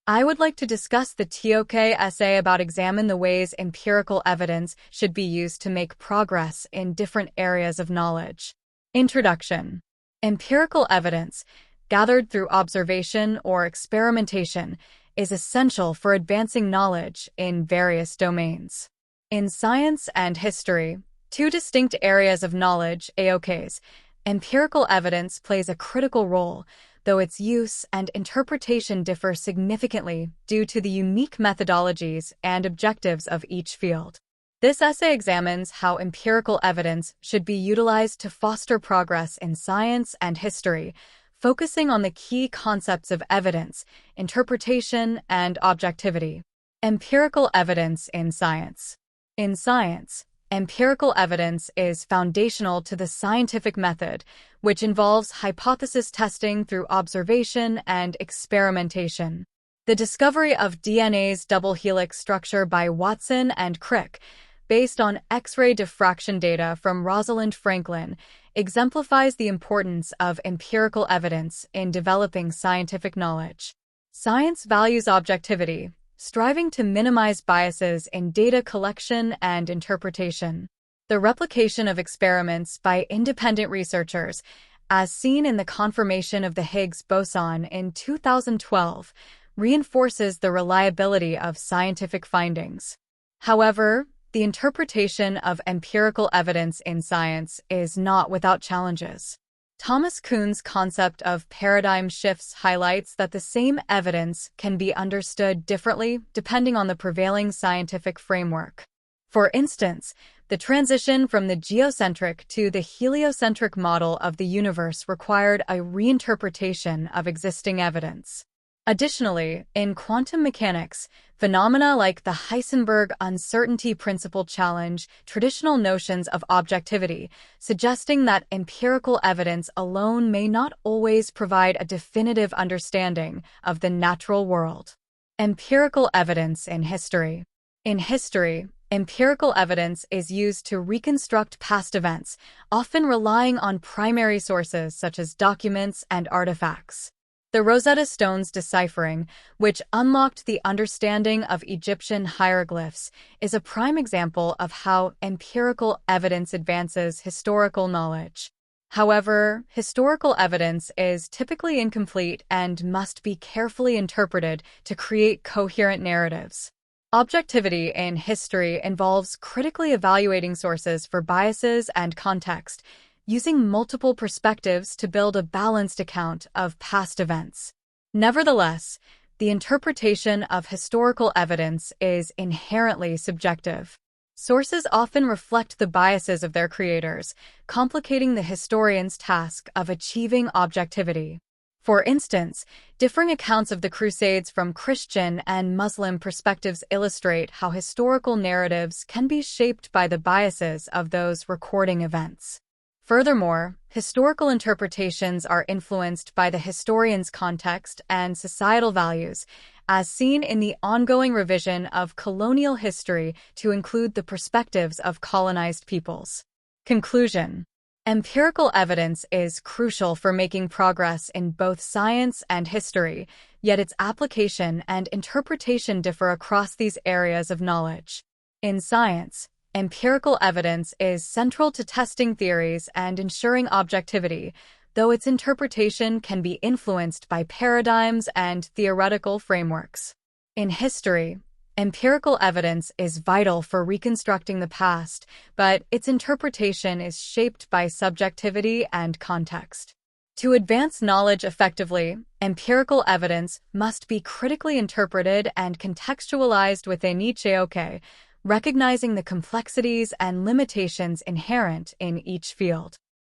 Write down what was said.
I would like to discuss the TOK essay about examine the ways empirical evidence should be used to make progress in different areas of knowledge. Introduction. Empirical evidence, gathered through observation or experimentation, is essential for advancing knowledge in various domains. In science and history, two distinct areas of knowledge, AOKs, empirical evidence plays a critical role, though its use and interpretation differ significantly due to the unique methodologies and objectives of each field. This essay examines how empirical evidence should be utilized to foster progress in science and history, focusing on the key concepts of evidence, interpretation, and objectivity. Empirical evidence in science. In science, empirical evidence is foundational to the scientific method, which involves hypothesis testing through observation and experimentation. The discovery of DNA's double helix structure by Watson and Crick, based on X-ray diffraction data from Rosalind Franklin, exemplifies the importance of empirical evidence in developing scientific knowledge. Science values objectivity, striving to minimize biases in data collection and interpretation. The replication of experiments by independent researchers, as seen in the confirmation of the Higgs boson in 2012, reinforces the reliability of scientific findings. However, the interpretation of empirical evidence in science is not without challenges. Thomas Kuhn's concept of paradigm shifts highlights that the same evidence can be understood differently depending on the prevailing scientific framework. For instance, the transition from the geocentric to the heliocentric model of the universe required a reinterpretation of existing evidence. Additionally, in quantum mechanics, phenomena like the Heisenberg uncertainty principle challenge traditional notions of objectivity, suggesting that empirical evidence alone may not always provide a definitive understanding of the natural world. Empirical evidence in history. In history, empirical evidence is used to reconstruct past events, often relying on primary sources such as documents and artifacts. The Rosetta Stone's deciphering, which unlocked the understanding of Egyptian hieroglyphs, is a prime example of how empirical evidence advances historical knowledge. However, historical evidence is typically incomplete and must be carefully interpreted to create coherent narratives. Objectivity in history involves critically evaluating sources for biases and context, using multiple perspectives to build a balanced account of past events. Nevertheless, the interpretation of historical evidence is inherently subjective. Sources often reflect the biases of their creators, complicating the historian's task of achieving objectivity. For instance, differing accounts of the Crusades from Christian and Muslim perspectives illustrate how historical narratives can be shaped by the biases of those recording events. Furthermore, historical interpretations are influenced by the historian's context and societal values, as seen in the ongoing revision of colonial history to include the perspectives of colonized peoples. Conclusion. Empirical evidence is crucial for making progress in both science and history, yet its application and interpretation differ across these areas of knowledge. In science, empirical evidence is central to testing theories and ensuring objectivity, though its interpretation can be influenced by paradigms and theoretical frameworks. In history, empirical evidence is vital for reconstructing the past, but its interpretation is shaped by subjectivity and context. To advance knowledge effectively, empirical evidence must be critically interpreted and contextualized within each AOK, recognizing the complexities and limitations inherent in each field.